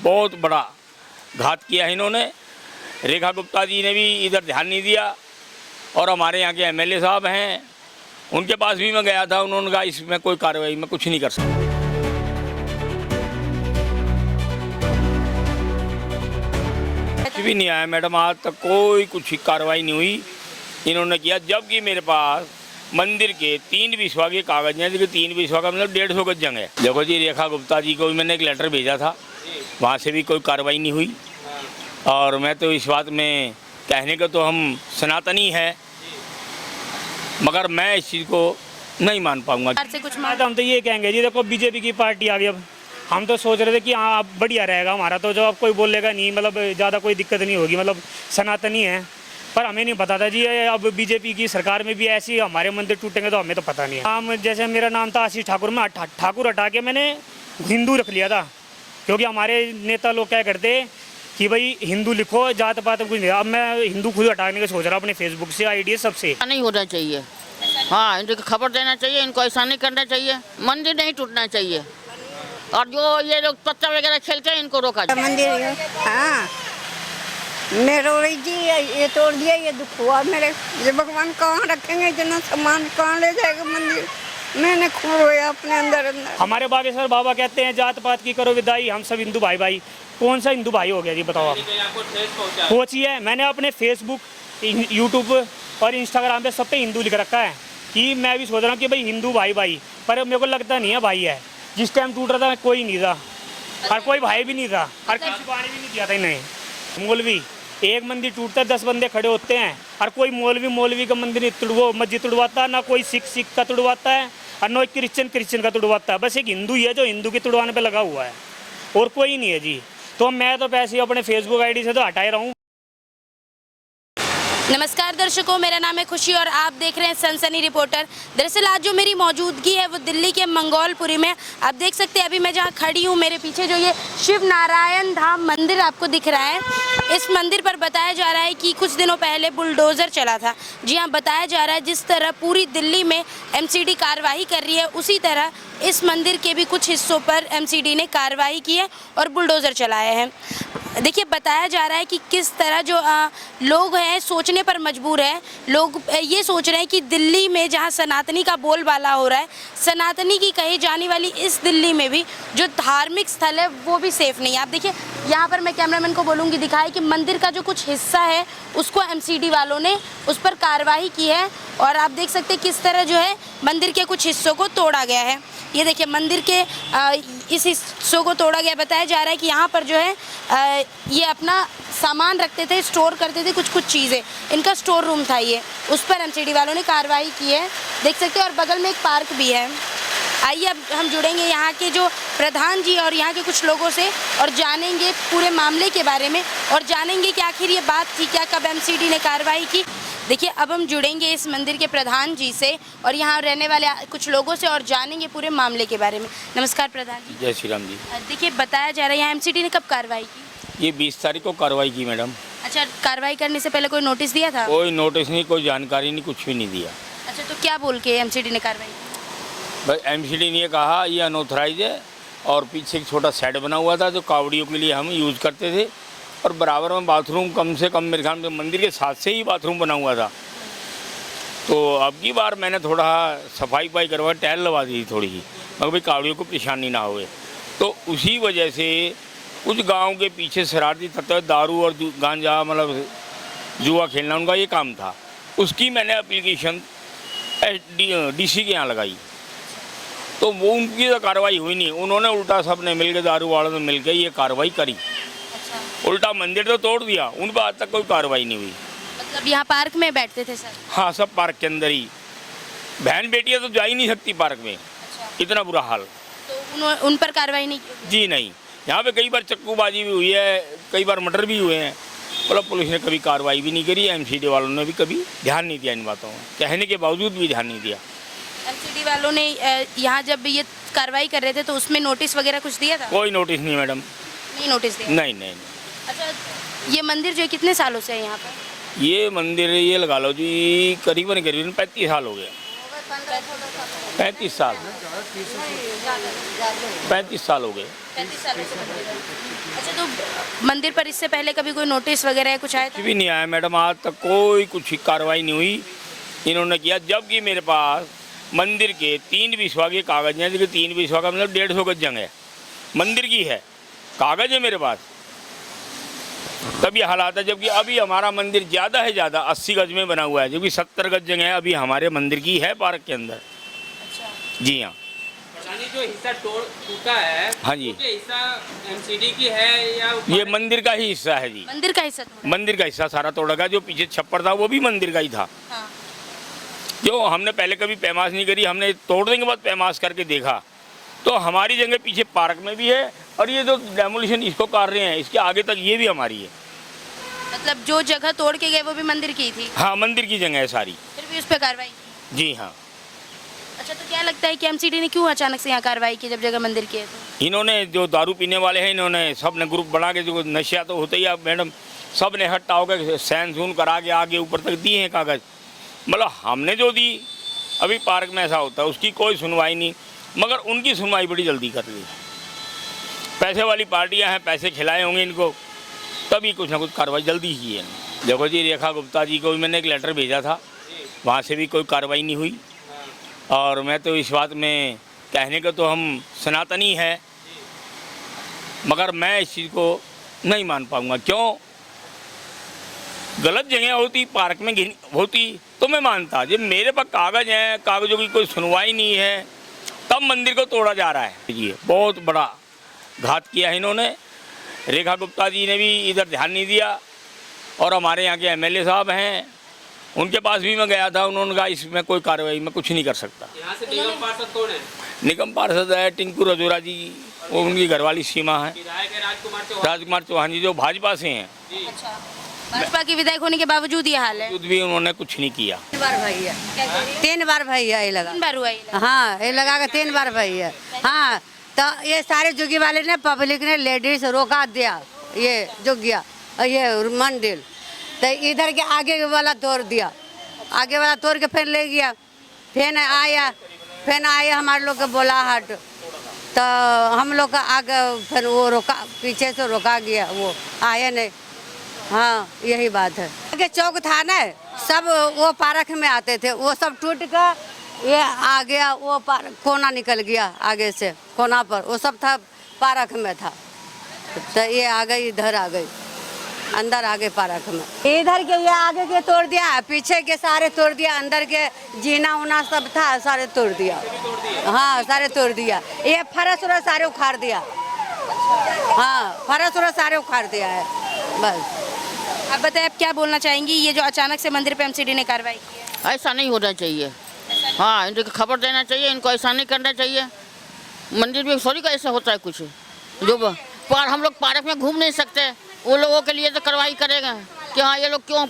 बहुत बड़ा घात किया है इन्होंने। रेखा गुप्ता जी ने भी इधर ध्यान नहीं दिया और हमारे यहाँ के एमएलए साहब हैं, उनके पास भी मैं गया था, उन्होंने कहा इसमें कोई कार्रवाई मैं कुछ नहीं कर सकता। कुछ भी नहीं आया मैडम, आज तक कोई कुछ कार्रवाई नहीं हुई इन्होंने किया, जबकि मेरे पास मंदिर के 3 बिस्वा के कागज हैं, जो 3 बिस्वा का मतलब 150 गज जंग है। देखो जी, रेखा गुप्ता जी को भी मैंने एक लेटर भेजा था, वहाँ से भी कोई कार्रवाई नहीं हुई। और मैं तो इस बात में कहने का तो हम सनातनी हैं, मगर मैं इस चीज़ को नहीं मान पाऊंगा। हम तो ये कहेंगे जी, देखो बीजेपी की पार्टी आ गई, अब हम तो सोच रहे थे कि हाँ अब बढ़िया रहेगा हमारा, तो जब अब कोई बोलेगा नहीं, मतलब ज़्यादा कोई दिक्कत नहीं होगी, मतलब सनातनी है। पर हमें नहीं पता था जी, अब बीजेपी की सरकार में भी ऐसी हमारे मंदिर टूटेंगे तो हमें तो पता नहीं है। हम जैसे मेरा नाम था आशीष ठाकुर, में ठाकुर हटा के मैंने हिंदू रख लिया था, क्योंकि हमारे नेता लोग क्या करते कि भाई हिंदू लिखो, जात पात कुछ नहीं। अब मैं हिंदू खुद हटाने का सोच रहा हूँ अपने फेसबुक से, आईडी सबसे। नहीं होना चाहिए, हाँ इनको खबर देना चाहिए, इनको ऐसा नहीं करना चाहिए, मंदिर नहीं टूटना चाहिए। और जो ये लोग पत्ता वगैरह खेलते हैं इनको रोका जाए। मंदिर हाँ मैं रो रही थी, ये तोड़ दिया, ये दुख हुआ मेरे। ये भगवान कहाँ रखेंगे, इतना सामान कहाँ ले जाएगा मंदिर। मैंने खूब रोया अपने अंदर अंदर। हमारे बागेश्वर बाबा कहते हैं जात पात की करो विदाई, हम सब हिंदू भाई भाई। कौन सा हिंदू भाई हो गया जी, बताओ आप। पहुँचिए, मैंने अपने फेसबुक, यूट्यूब और इंस्टाग्राम पे सब पे हिंदू लिख रखा है कि मैं भी सोच रहा हूँ कि भाई हिंदू भाई भाई, पर मेरे को लगता नहीं है भाई है। जिस टाइम टूट रहा था कोई नहीं था, और कोई भाई भी नहीं था, और किसी पानी भी नहीं दिया था इन्हें। मौलवी, एक मंदिर टूटता है 10 बंदे खड़े होते हैं, और कोई मौलवी का मंदिर नहीं मस्जिद तुड़वाता, ना कोई सिख का तुड़वाता है, और ना क्रिश्चियन का तुड़वाता है। बस एक हिंदू ही है जो हिंदू के तुड़वाने पे लगा हुआ है, और कोई नहीं है जी। तो मैं तो पैसे अपने फेसबुक आईडी से तो हटाए रहा हूँ। नमस्कार दर्शकों, मेरा नाम है खुशी और आप देख रहे हैं सनसनी रिपोर्टर। दरअसल आज जो मेरी मौजूदगी है वो दिल्ली के मंगोलपुरी में। आप देख सकते हैं अभी मैं जहां खड़ी हूं, मेरे पीछे जो ये शिव नारायण धाम मंदिर आपको दिख रहा है, इस मंदिर पर बताया जा रहा है कि कुछ दिनों पहले बुलडोज़र चला था। जी हाँ, बताया जा रहा है जिस तरह पूरी दिल्ली में एमसीडी कार्रवाई कर रही है, उसी तरह इस मंदिर के भी कुछ हिस्सों पर एमसीडी ने कार्रवाई की है और बुलडोज़र चलाए हैं। देखिए, बताया जा रहा है कि किस तरह जो लोग हैं सोचने पर मजबूर है। लोग ये सोच रहे हैं कि दिल्ली में जहां सनातनी का बोलबाला हो रहा है, सनातनी की कही जाने वाली इस दिल्ली में भी जो धार्मिक स्थल है वो भी सेफ़ नहीं है। आप देखिए, यहाँ पर मैं कैमरामैन को बोलूँगी दिखाए कि मंदिर का जो कुछ हिस्सा है उसको एमसीडी वालों ने उस पर कार्रवाई की है, और आप देख सकते हैं किस तरह जो है मंदिर के कुछ हिस्सों को तोड़ा गया है। ये देखिए, मंदिर के इस हिस्सों को तोड़ा गया। बताया जा रहा है कि यहाँ पर जो है ये अपना सामान रखते थे, स्टोर करते थे कुछ चीज़ें, इनका स्टोर रूम था ये, उस पर एमसीडी वालों ने कार्रवाई की है, देख सकते हैं। और बगल में एक पार्क भी है। आइए अब हम जुड़ेंगे यहाँ के जो प्रधान जी और यहाँ के कुछ लोगों से और जानेंगे पूरे मामले के बारे में, और जानेंगे कि आखिर ये बात थी क्या, कब एमसीडी ने कार्रवाई की। देखिए, अब हम जुड़ेंगे इस मंदिर के प्रधान जी से और यहाँ रहने वाले कुछ लोगों से और जानेंगे पूरे मामले के बारे में। नमस्कार प्रधान जी। जय श्री राम जी। देखिए, बताया जा रहा है यहाँ एमसीडी ने कब कार्रवाई की? ये 20 तारीख को कार्रवाई की मैडम। अच्छा, कार्रवाई करने से पहले कोई नोटिस दिया था? कोई नोटिस नहीं, कोई जानकारी नहीं, कुछ भी नहीं दिया। अच्छा, तो क्या बोल के एमसीडी ने कार्रवाई की? भाई एमसीडी ने कहा ये अनऑथराइज है, और पीछे एक छोटा शेड बना हुआ था जो कावड़ियों के लिए हम यूज़ करते थे, और बराबर में बाथरूम कम से कम मेरे ख्याल में मंदिर के साथ से ही बाथरूम बना हुआ था। तो अब की बार मैंने थोड़ा सफाई वफाई करवा टाइल लगा दी थोड़ी ही, मगर भाई कावड़ियों को परेशानी ना हुए। तो उसी वजह से कुछ गांव के पीछे शरारती तत्व दारू और गांजा मतलब जुआ खेलना उनका ये काम था, उसकी मैंने एप्लीकेशन डीसी के यहाँ लगाई। तो वो उनकी तो कार्रवाई हुई नहीं, उन्होंने उल्टा सब ने मिलकर दारू वालों ने मिलकर ये कार्रवाई करी। उल्टा मंदिर तो तोड़ दिया, उन पर आज तक कोई कार्रवाई नहीं हुई। मतलब यहाँ पार्क में बैठते थे सर? हाँ, सब पार्क के अंदर ही। बहन बेटियाँ तो जा ही नहीं सकती पार्क में। अच्छा। इतना बुरा हाल। तो उन पर कार्रवाई नहीं की? जी नहीं, यहाँ पे कई बार चक्कूबाजी भी हुई है, कई बार मर्डर भी हुए हैं, मतलब पुलिस ने कभी कार्रवाई भी नहीं करी, एमसीडी वालों ने भी कभी ध्यान नहीं दिया इन बातों में, कहने के बावजूद भी ध्यान नहीं दिया। एमसीडी वालों ने यहाँ जब ये कार्रवाई कर रहे थे तो उसमें नोटिस वगैरह कुछ दिया था? कोई नोटिस नहीं मैडम। नहीं नोटिस दिया? नहीं। अच्छा, ये मंदिर जो कितने सालों से है यहाँ पर? ये मंदिर ये लगा लो जी करीबन 35 साल हो गए। 35 साल 35 साल हो गए। 35 सालों से मंदिर है। अच्छा, तो मंदिर पर इससे पहले कभी कोई नोटिस वगैरह या कुछ आया था? कुछ भी नहीं आया मैडम, आज तक कोई कुछ कार्रवाई नहीं हुई इन्होंने किया। जबकि मेरे पास मंदिर के 3 बिस्वा के कागज हैं, देखिए 3 बिस्वा का मतलब 150 गज जगह है, मंदिर की है, कागज है मेरे पास। तब ये हालात है। जबकि अभी हमारा मंदिर ज़्यादा है, ज़्यादा 80 गज में बना हुआ है, जबकि 70 गज जगह है अभी हमारे मंदिर की है पार्क के अंदर। जी हाँ। जो हिस्सा टूटा है, हाँ जी, ये हिस्सा एमसीडी की है या ये मंदिर का ही हिस्सा है जी। मंदिर का हिस्सा था? मंदिर का हिस्सा सारा तोड़ा गया। जो पीछे छप्पर था वो भी मंदिर का ही था। हाँ। जो हमने पहले कभी पैमाश नहीं करी, हमने तोड़ने के बाद पैमाश करके देखा तो हमारी जगह पीछे पार्क में भी है, और ये जो डेमोलिशन इसको कर रहे हैं इसके आगे तक ये भी हमारी है। मतलब जो जगह तोड़ के गए वो भी मंदिर की थी? हाँ, मंदिर की जगह है सारी। फिर भी उस पर कार्रवाई की? जी हाँ। अच्छा, तो क्या लगता है कि एमसीडी ने क्यों अचानक से यहाँ कार्रवाई की जब जगह मंदिर की है तो? इन्होंने जो दारू पीने वाले हैं, इन्होंने सब ने ग्रुप बना के, जो नशा तो होता ही है मैडम, सब ने इकट्ठा होकर सैन सून करा के आगे ऊपर तक दिए हैं कागज़। मतलब हमने जो दी, अभी पार्क में ऐसा होता है उसकी कोई सुनवाई नहीं, मगर उनकी सुनवाई बड़ी जल्दी कर ली। पैसे वाली पार्टियां हैं, पैसे खिलाए होंगे इनको, तभी कुछ ना कुछ कार्रवाई जल्दी की है। देखो जी, रेखा गुप्ता जी को भी मैंने एक लेटर भेजा था, वहाँ से भी कोई कार्रवाई नहीं हुई। और मैं तो इस बात में कहने को तो हम सनातनी है, मगर मैं इस चीज़ को नहीं मान पाऊँगा। क्यों? गलत जगह होती, पार्क में होती तो मैं मानता। जब मेरे पास कागज़ हैं, कागज़ों की कोई सुनवाई नहीं है, तब मंदिर को तोड़ा जा रहा है। ये बहुत बड़ा घात किया है इन्होंने। रेखा गुप्ता जी ने भी इधर ध्यान नहीं दिया, और हमारे यहाँ के एमएलए साहब हैं, उनके पास भी मैं गया था, उन्होंने कहा इसमें कोई कार्रवाई मैं कुछ नहीं कर सकता। यहाँ से निगम पार्षद कौन है? निगम पार्षद है टिंकू रजोरा जी, वो उनकी घरवाली सीमा है। विधायक है राजकुमार चौहान जी, जो भाजपा से हैं। अच्छा, भाजपा के विधायक होने के बावजूद ये हाल है? खुद भी उन्होंने कुछ नहीं किया। 3 बार भैया, क्या कह रही है? 3 बार भैया ये लगा। 3 बार हुआ ये लगा? हाँ, ये लगा के 3 बार भैया। हाँ, तो ये सारे जुगी वाले ने, पब्लिक ने, लेडीज रोका दिया ये जुगिया, ये मंदिर। तो इधर के आगे वाला तोड़ दिया, आगे वाला तोड़ के फिर ले गया। फिर आया हमारे लोग के बोला हट, तो हम लोग का आगे फिर वो रोका, पीछे से रोका गया, वो आया नहीं। हाँ, यही बात है। आगे चौक था ना, सब वो पार्क में आते थे, वो सब टूट कर ये आ गया, वो कोना निकल गया आगे से, कोना पर वो सब था, पार्क में था। तो ये आ गई, इधर आ गई, अंदर आ गए पार्क में। इधर के ये आगे के तोड़ दिया, पीछे के सारे तोड़ दिया, अंदर के जीना उना सब था सारे तोड़ दिया। हाँ, सारे तोड़ दिया। ये फरस उरस सारे उखाड़ दिया। हाँ, फरस उरस सारे उखाड़ दिया है बस। आप बताएं, आप क्या बोलना चाहेंगी? ये जो अचानक से मंदिर पे एमसीडी ने कार्रवाई की है, ऐसा नहीं होना चाहिए। हाँ, इनको खबर देना चाहिए, इनको ऐसा नहीं करना चाहिए। मंदिर में सॉरी का ऐसा होता है कुछ, जो पर हम लोग पार्क में घूम नहीं सकते, वो लोगों के लिए तो कार्रवाई करेगा कि हाँ ये लोग क्यों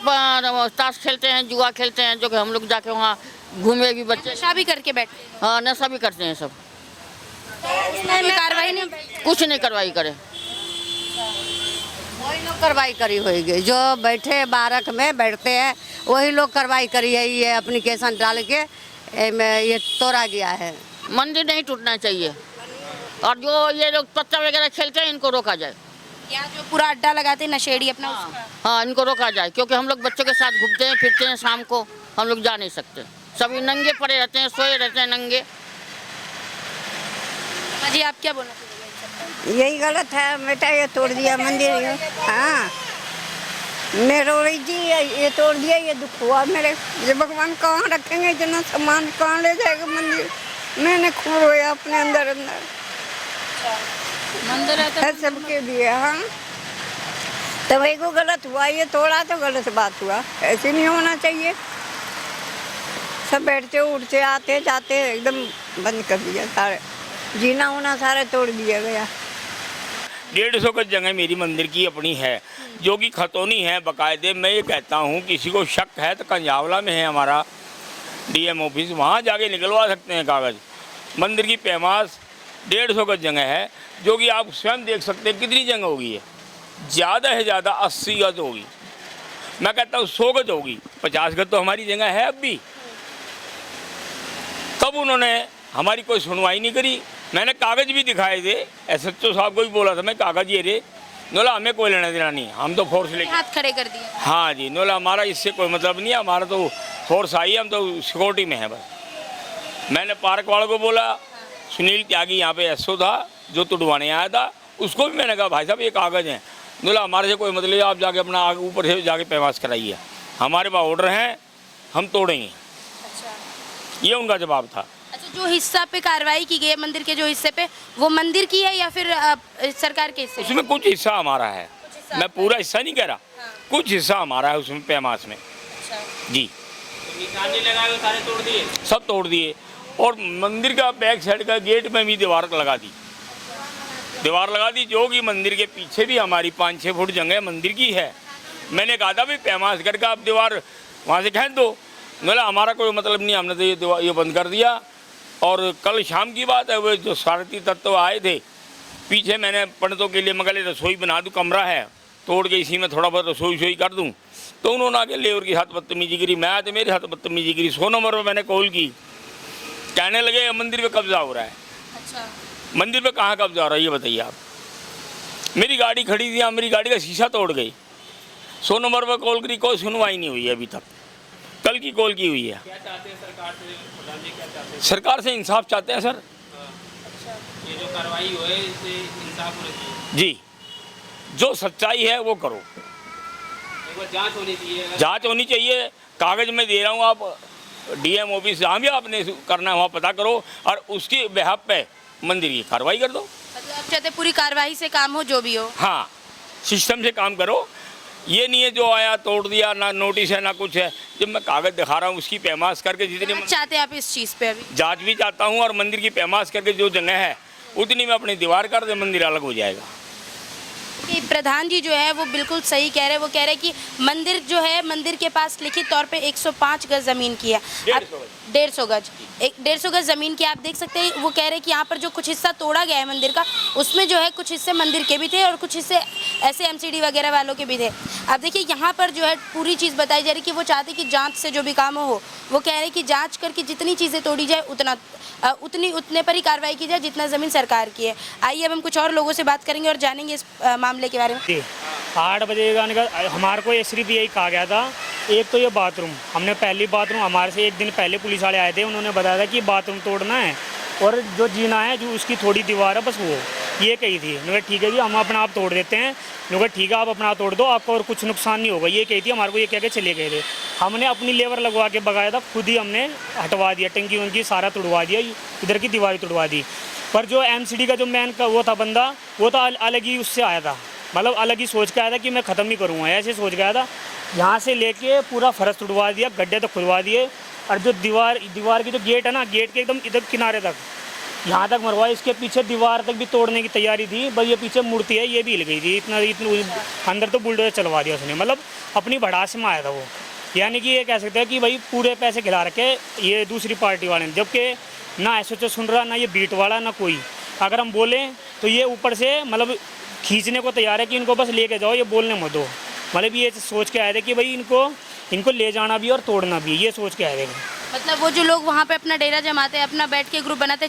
ताश खेलते हैं, जुआ खेलते हैं, जो कि हम लोग जाके वहाँ घूमे भी, बच्चे नशा भी करके बैठे हैं। हाँ नशा भी करते हैं सब। कोई कार्रवाई नहीं? कुछ नहीं कार्रवाई करे। वही लोग कार्रवाई करी होगी, जो बैठे पार्क में बैठते हैं वही लोग कार्रवाई करी है। ये एप्लीकेशन डाल के ये तोड़ा गया है। मंदिर नहीं टूटना चाहिए, और जो ये लोग पत्ता वगैरह खेलते हैं इनको रोका जाए। यहाँ जो पूरा अड्डा लगाते हैं नशेड़ी अपना, उसका? हाँ, इनको रोका जाए, क्योंकि हम लोग बच्चों के साथ घूमते हैं फिरते हैं, शाम को हम लोग जा नहीं सकते, सभी नंगे पड़े रहते हैं, सोए रहते हैं नंगे। जी, आप क्या बोलना चाहेंगे? यही गलत है बेटा, ये तोड़ दिया मंदिर। हाँ, मेरोड़ी जी ये तोड़ दिया, ये दुख हुआ मेरे। ये भगवान कहाँ रखेंगे इतना सामान, कहाँ ले जाएगा मंदिर? मैंने खूब रोया अपने अंदर अंदर। मंदिर है तो सबके लिए। हाँ, तो वही को गलत हुआ, ये तोड़ा तो गलत बात हुआ, ऐसे नहीं होना चाहिए। सब बैठते उठते आते जाते एकदम बंद कर दिया, सारे जीना उना सारे तोड़ दिया गया। 150 गज जगह मेरी मंदिर की अपनी है, जो कि खतौनी है बाकायदे। मैं ये कहता हूँ किसी को शक है तो कंजावला में है हमारा डीएम ऑफिस, वहाँ जाके निकलवा सकते हैं कागज़। मंदिर की पैमाश 150 गज जगह है, जो कि आप स्वयं देख सकते हैं कितनी जगह होगी है। ज़्यादा है ज़्यादा 80 गज होगी, मैं कहता हूँ 100 गज होगी। 50 गज तो हमारी जगह है अब भी। तब उन्होंने हमारी कोई सुनवाई नहीं करी। मैंने कागज़ भी दिखाए थे, SHO साहब को भी बोला था मैं, कागज़ ये रे। नोला हमें कोई लेना देना नहीं, हम तो फोर्स लेके। हाथ खड़े कर दिए। हाँ जी, नोला हमारा इससे कोई मतलब नहीं है, हमारा तो फोर्स आई है, हम तो सिक्योरिटी में है बस। मैंने पार्क वालों को बोला, सुनील त्यागी यहाँ पे SO था जो तुड़वाने आया था, उसको भी मैंने कहा भाई साहब ये कागज़ हैं। बोला हमारे से कोई मतलब नहीं, आप जाके अपना आगे ऊपर से जाके पैमास कराइए, हमारे पास ऑर्डर हैं, हम तोड़ेंगे। ये उनका जवाब था। अच्छा, जो हिस्सा पे कार्रवाई की गई है मंदिर के जो हिस्से पे, वो मंदिर की है या फिर सरकार के हिस्से? उसमें कुछ हिस्सा हमारा है, मैं पूरा हिस्सा नहीं कह रहा, कुछ हिस्सा हमारा है उसमें पैमास में। जी, तो निशान नहीं लगाए, वो सारे तोड़ दिए। सब तोड़ दिए। और मंदिर का बैक साइड का गेट में भी दीवार लगा दी, जो कि मंदिर के पीछे भी हमारी 5-6 फुट जगह मंदिर की है। मैंने कहा था भाई पैमास करके आप दीवार वहाँ से खींच दो। बोला हमारा कोई मतलब नहीं, हमने तो ये बंद कर दिया। और कल शाम की बात है, वो जो शरारती तत्व आए थे पीछे, मैंने पंडितों के लिए मगले रसोई बना दूँ, कमरा है तोड़ के इसी में थोड़ा बहुत रसोई कर दूँ, तो उन्होंने आके लेबर के साथ बदतमीजी करी। मैं तो मेरे साथ बदतमीजी करी। 100 नंबर पर मैंने कॉल की, कहने लगे मंदिर पे कब्जा हो रहा है। अच्छा, मंदिर पे कहाँ कब्जा हो रहा है ये बताइए आप। मेरी गाड़ी खड़ी थी, मेरी गाड़ी का शीशा तोड़ गई। 100 नंबर पर कॉल करी, कोई सुनवाई नहीं हुई है अभी तक। कल की कॉल की हुई है। क्या चाहते हैं सरकार से? प्रधान जी क्या चाहते हैं? सरकार से इंसाफ चाहते हैं सर। ये जो कार्रवाई हुई है इससे इंसाफ होना चाहिए। जी, जो सच्चाई है वो करो, एक बार जांच होनी चाहिए। जांच होनी चाहिए। कागज़ में दे रहा हूँ, आप DM ऑफिस जहाँ भी आपने करना है वहाँ पता करो, और उसके बेहद पे मंदिर की कार्रवाई कर दो। मतलब आप चाहते हैं पूरी कार्रवाई से काम हो, जो भी हो। हाँ, सिस्टम से काम करो। ये नहीं है जो आया तोड़ दिया, ना नोटिस है ना कुछ है। जब मैं कागज़ दिखा रहा हूँ उसकी पैमास करके जितनी जांच चाहते हैं आप इस चीज़ पे? अभी जांच भी चाहता हूँ, और मंदिर की पैमास करके जो जगह है उतनी में अपनी दीवार कर दे, मंदिर अलग हो जाएगा। कि प्रधान जी जो है वो बिल्कुल सही कह रहे हैं। वो कह रहे हैं कि मंदिर जो है, मंदिर के पास लिखित तौर पे 105 गज ज़मीन की है। 150 गज, 150 गज ज़मीन की आप देख सकते हैं। वो कह रहे हैं कि यहाँ पर जो कुछ हिस्सा तोड़ा गया है मंदिर का, उसमें जो है कुछ हिस्से मंदिर के भी थे और कुछ हिस्से ऐसे MCD वगैरह वालों के भी थे। अब देखिए यहाँ पर जो है पूरी चीज़ बताई जा रही कि वो चाहते कि जाँच से जो भी काम हो, वो कह रहे हैं कि जाँच करके जितनी चीज़ें तोड़ी जाए उतने पर ही कार्रवाई की जाए जितना ज़मीन सरकार की है। आइए अब हम कुछ और लोगों से बात करेंगे और जानेंगे इस मामले के बारे में। 8 बजे का हमारे को सिर्फ यही कहा गया था, एक तो ये बाथरूम, हमने पहली बाथरूम, हमारे से एक दिन पहले पुलिस वाले आए थे, उन्होंने बताया था कि बाथरूम तोड़ना है और जो जीना है जो उसकी थोड़ी दीवार है बस वो ये कही थी। उन्होंने ठीक है जी हम अपना आप तोड़ देते हैं। उन्होंने ठीक है आप अपना आप तोड़ दो, आपको और कुछ नुकसान नहीं होगा, ये कही थी। हमारे को ये कह के चले गए थे। हमने अपनी लेबर लगवा के बगाया था, खुद ही हमने हटवा दिया, टंकी वंकी सारा तुड़वा दिया, इधर की दीवार तुड़वा दी। पर जो MCD का जो मैन का वो था बंदा, वो तो अलग ही उससे आया था, मतलब अलग ही सोच के आया था कि मैं ख़त्म नहीं करूँगा, ऐसे सोच गया था। यहाँ से लेके पूरा फर्श तुड़वा दिया, गड्ढे तो खुदवा दिए, और जो दीवार की जो गेट है ना, गेट के एकदम इधर किनारे तक यहाँ तक मरवाया। इसके पीछे दीवार तक भी तोड़ने की तैयारी थी, बस ये पीछे मूर्ति है ये भी हिल गई थी, इतना अंदर तो बुलडोजर चलवा दिया उसने, मतलब अपनी भड़ास में आया था वो। यानी कि ये कह सकते हैं कि भाई पूरे पैसे खिला रखे ये दूसरी पार्टी वाले ने, जबकि ना SHO सुन रहा, ना ये बीट वाला, ना कोई। अगर हम बोलें तो ये ऊपर से मतलब खींचने को तैयार है कि इनको बस लेके जाओ, ये बोलने मत दो। मतलब ये सोच के आए थे कि भाई इनको ले जाना भी और तोड़ना भी, ये सोच के आए थे। मतलब वो जो लोग वहाँ पे अपना डेरा जमाते हैं, अपना बैठ के ग्रुप बनाते,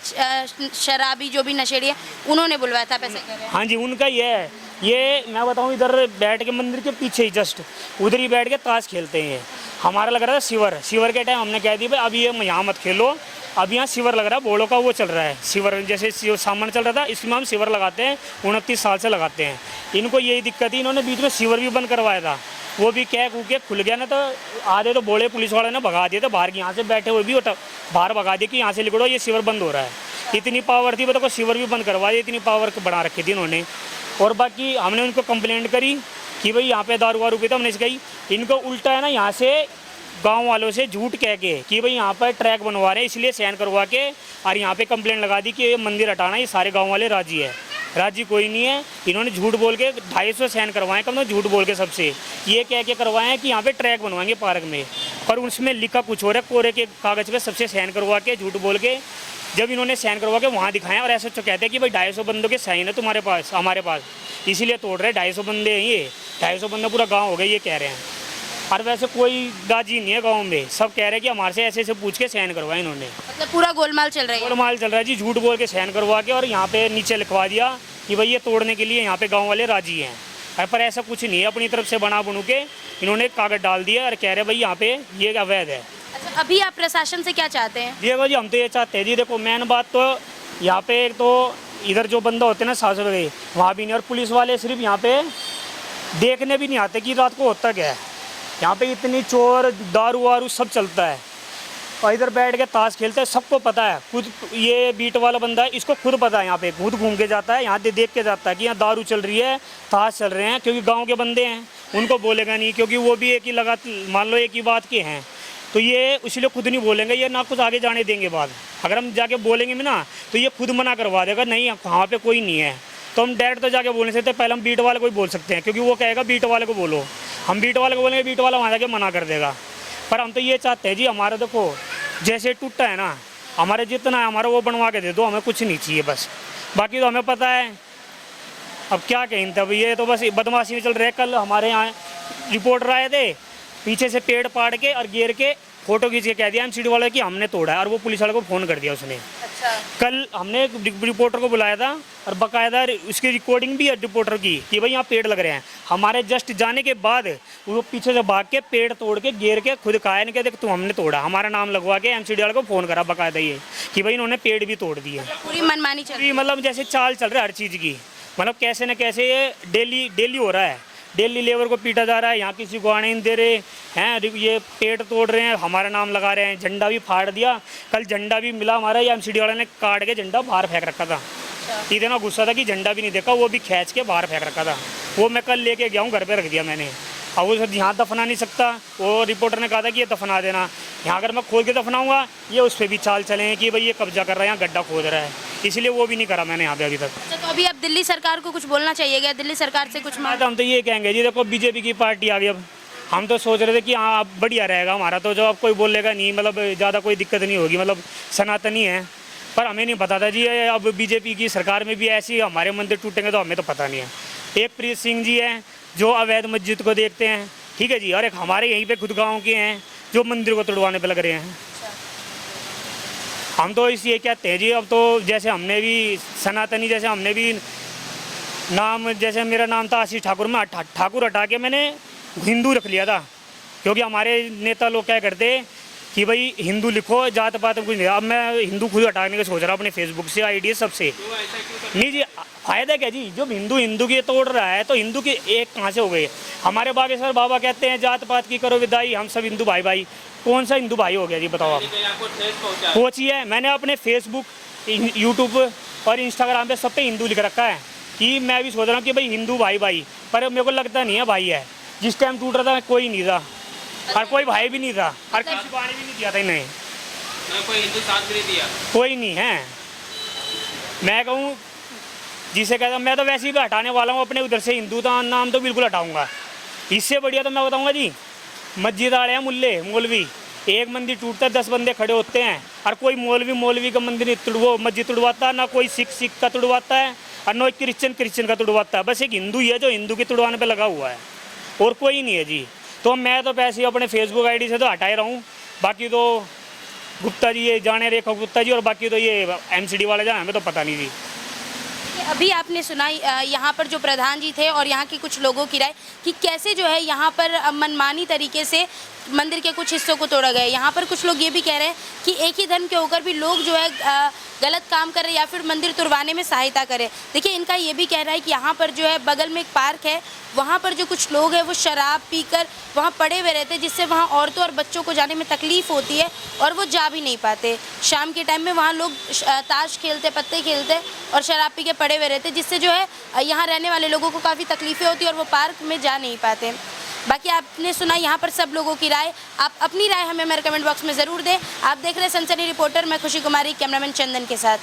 शराबी जो भी नशेड़ी है, उन्होंने बुलवाया था पैसे? हाँ जी, उनका ही है। ये मैं बताऊँ, इधर बैठ के मंदिर के पीछे ही जस्ट उधर ही बैठ के ताश खेलते हैं। हमारा लग रहा था शिवर के टाइम हमने कह दिया भाई अब ये यहाँ मत खेलो, अब यहाँ शिवर लग रहा है, बोड़ों का वो चल रहा है शिवर, जैसे सामान चल रहा था इसमें हम शिवर लगाते हैं, 29 साल से लगाते हैं। इनको यही दिक्कत थी, इन्होंने बीच में शिवर भी बंद करवाया था, वो भी कह कू के खुल गया ना, तो आधे तो बोले पुलिस वाले ने भगा दिए थे बाहर की, यहाँ से बैठे हुए भी बाहर भगा दिए कि यहाँ से लिखड़ो ये शिवर बंद हो रहा है। इतनी पावर थी, तो शिवर भी बंद करवा दिए, इतनी पावर बना रखी थी इन्होंने। और बाकी हमने उनको कंप्लेंट करी कि भाई यहाँ पे दारू वारू पीता, हमने कही इनको उल्टा है ना, यहाँ से गांव वालों से झूठ कह के कि भाई यहाँ पर ट्रैक बनवा रहे हैं इसलिए साइन करवा के, और यहाँ पे कंप्लेंट लगा दी कि ये मंदिर हटाना, ये सारे गांव वाले राजी है। राजी कोई नहीं है, इन्होंने झूठ बोल के 250 साइन करवाए, कम झूठ बोल के सबसे ये कह के करवाए हैं कि यहाँ पे ट्रैक बनवाएंगे पार्क में, पर उसमें लिखा कुछ हो रहा है, कोरे के कागज़ पे सबसे साइन करवा के झूठ बोल के, जब इन्होंने साइन करवा के वहाँ दिखाएं, और ऐसे तो कहते हैं कि भाई 250 बंदों के साइन है तुम्हारे पास, हमारे पास, इसीलिए तोड़ रहे 250 बंदे हैं, ये 250 बंदे पूरा गाँव हो गए, ये कह रहे हैं। और वैसे कोई गाजी नहीं है गांव में, सब कह रहे हैं कि हमारे से ऐसे पूछ के साइन करवाए इन्होंने। मतलब पूरा गोलमाल चल रही है। गोलमाल चल रहा है जी, झूठ बोल के साइन करवा के और यहाँ पे नीचे लिखवा दिया कि भाई ये तोड़ने के लिए यहाँ पे गाँव वाले राजी हैं। पर ऐसा कुछ नहीं है, अपनी तरफ से बना बनू के इन्होंने कागज डाल दिया और कह रहे भाई यहाँ पे ये अवैध है। अच्छा, अभी आप प्रशासन से क्या चाहते हैं? देखो जी, हम तो ये चाहते हैं जी, देखो मेन बात तो यहाँ पे एक तो इधर जो बंदा होते हैं ना शासन वगैरह, वहाँ भी नहीं, और पुलिस वाले सिर्फ यहाँ पे देखने भी नहीं आते कि रात को होता क्या है। यहाँ पे इतनी चोर दारू वारू सब चलता है और इधर बैठ के ताश खेलते हैं, सबको पता है। खुद ये बीट वाला बंदा है, इसको खुद पता है, यहाँ पे खुद घूम के जाता है, यहाँ देख के जाता है कि यहाँ दारू चल रही है, ताश चल रहे हैं, क्योंकि गाँव के बंदे हैं, उनको बोलेगा नहीं, क्योंकि वो भी एक ही लगा, मान लो एक ही बात के हैं, तो ये इसलिए खुद नहीं बोलेंगे, ये ना कुछ आगे जाने देंगे बात। अगर हम जाके बोलेंगे भी ना तो ये खुद मना करवा देगा, नहीं वहाँ पे कोई नहीं है। तो हम डायरेक्ट तो जाके बोल नहीं सकते, पहले हम बीट वाले को ही बोल सकते हैं, क्योंकि वो कहेगा बीट वाले को बोलो। हम बीट वाले को बोलेंगे, बीट वाला वहाँ जाके मना कर देगा। पर हम तो ये चाहते हैं जी, हमारा देखो जैसे टूटा है ना, हमारे जितना है हमारा वो बनवा के दे दो, हमें कुछ नहीं चाहिए बस। बाकी तो हमें पता है, अब क्या कहें, तब ये तो बस बदमाशी में चल रहे। कल हमारे यहाँ रिपोर्टर आए थे, पीछे से पेड़ पाड़ के और गिर के फोटो खींच के कह दिया एमसीडी वाले कि हमने तोड़ा है, और वो पुलिस वाले को फ़ोन कर दिया उसने। अच्छा, कल हमने एक रिपोर्टर को बुलाया था और बाकायदा उसकी रिकॉर्डिंग भी है रिपोर्टर की कि भाई यहाँ पेड़ लग रहे हैं। हमारे जस्ट जाने के बाद वो पीछे से भाग के पेड़ तोड़ के गिर के खुद कहा है, देख तू हमने तोड़ा, हमारा नाम लगवा के एमसीडी वाले को फ़ोन करा बाकायदा ये कि भाई इन्होंने पेड़ भी तोड़ दिए। पूरी मनमानी चल रही है। मतलब जैसे चाल चल रहा है हर चीज़ की, मतलब कैसे न कैसे ये डेली हो रहा है, डेली लेबर को पीटा जा रहा है, यहाँ किसी को आने नहीं दे रहे हैं, ये पेड़ तोड़ रहे हैं, हमारा नाम लगा रहे हैं, झंडा भी फाड़ दिया। कल झंडा भी मिला हमारा, ये एमसीडी वाले ने काट के झंडा बाहर फेंक रखा था। इतना गुस्सा था कि झंडा भी नहीं देखा, वो भी खींच के बाहर फेंक रखा था। वो मैं कल लेके गया हूँ, घर पे रख दिया मैंने। अब वो यहाँ दफना नहीं सकता, वो रिपोर्टर ने कहा था कि ये दफना देना, यहाँ अगर मैं खोद के दफनाऊँगा ये उस पर भी चाल चलें कि भाई ये कब्जा कर रहा है, यहाँ गड्ढा खोद रहा है, इसलिए वो भी नहीं करा मैंने यहाँ पे अभी तक। अच्छा, तो अभी आप दिल्ली सरकार को कुछ बोलना चाहिए, दिल्ली सरकार से कुछ मांग? हम तो ये कहेंगे जी, देखो बीजेपी की पार्टी आ गई, अब हम तो सोच रहे थे कि हाँ अब बढ़िया रहेगा हमारा, तो जब अब कोई बोलेगा नहीं, मतलब ज़्यादा कोई दिक्कत नहीं होगी, मतलब सनातनी है। पर हमें नहीं पता था जी, अब बीजेपी की सरकार में भी ऐसी हमारे मंदिर टूटेंगे, तो हमें तो पता नहीं है। एक प्रीत सिंह जी हैं जो अवैध मस्जिद को देखते हैं, ठीक है जी, और एक हमारे यहीं पे खुद गाँव के हैं जो मंदिर को तोड़वाने पे लग रहे हैं। हम तो इसलिए कहते हैं जी, अब तो जैसे हमने भी सनातनी, जैसे हमने भी नाम, जैसे मेरा नाम था आशीष ठाकुर, में ठाकुर हटा के मैंने हिंदू रख लिया था, क्योंकि हमारे नेता लोग क्या करते कि भाई हिंदू लिखो, जात पात कुछ नहीं। अब मैं हिंदू खुद हटाने का सोच रहा हूँ अपने फेसबुक से, आईडी सबसे। नहीं जी, फायदा क्या जी, जब हिंदू की तोड़ रहा है तो हिंदू की एक कहाँ से हो गई? हमारे बागेश्वर बाबा कहते हैं जात पात की करो विदाई, हम सब हिंदू भाई भाई। कौन सा हिंदू भाई हो गया जी, बताओ आप? पहुँची है, मैंने अपने फेसबुक, यूट्यूब और इंस्टाग्राम पे सब पे हिंदू लिख रखा है कि मैं भी सोच रहा हूँ कि भाई हिंदू भाई भाई, पर मेरे को लगता नहीं है भाई है। जिस टाइम टूट रहा था कोई नहीं था, और कोई भाई भी नहीं था, और किसी को आने भी नहीं दिया था इन्हें, कोई हिंदू साथ भी नहीं दिया, कोई नहीं है। मैं कहूँ जिसे कहता, मैं तो वैसे ही हटाने वाला हूँ अपने उधर से, हिंदू का नाम तो बिल्कुल हटाऊँगा। इससे बढ़िया तो मैं बताऊँगा जी, मस्जिद आ रहे हैं मुल्ले मौलवी, एक मंदिर टूटता है 10 बंदे खड़े होते हैं, और कोई मौलवी का मंदिर नहीं वो मस्जिद तुड़वाता, ना कोई सिख का तुड़वाता है, और ना क्रिश्चियन का तुड़वाता है। बस एक हिंदू ही है जो हिंदू की तुड़वाने पे लगा हुआ है, और कोई नहीं है जी। तो मैं तो वैसे ही अपने फेसबुक आईडी से तो हटा ही रहा हूँ। बाकी तो गुप्ता जी, ये जाने रेखा गुप्ता जी, और बाकी तो ये एमसीडी वाले जाए, हमें तो पता नहीं जी। अभी आपने सुना यहाँ पर जो प्रधान जी थे और यहाँ के कुछ लोगों की राय कि कैसे जो है यहाँ पर मनमानी तरीके से मंदिर के कुछ हिस्सों को तोड़ा गया। यहाँ पर कुछ लोग ये भी कह रहे हैं कि एक ही धर्म के होकर भी लोग जो है गलत काम कर रहे हैं या फिर मंदिर तुड़वाने में सहायता करें। देखिए, इनका ये भी कहना है कि यहाँ पर जो है बगल में एक पार्क है, वहाँ पर जो कुछ लोग हैं वो शराब पीकर वहाँ पड़े हुए रहते हैं, जिससे वहाँ औरतों और बच्चों को जाने में तकलीफ़ होती है और वो जा भी नहीं पाते। शाम के टाइम में वहाँ लोग ताश खेलते, पत्ते खेलते और शराब पी के पड़े हुए रहते, जिससे जो है यहाँ रहने वाले लोगों को काफ़ी तकलीफ़ें होती है और वो पार्क में जा नहीं पाते। बाकी आपने सुना यहाँ पर सब लोगों की राय, आप अपनी राय हमें मेरे कमेंट बॉक्स में ज़रूर दें। आप देख रहे हैं सनसनी रिपोर्टर, मैं खुशी कुमारी, कैमरामैन चंदन के साथ।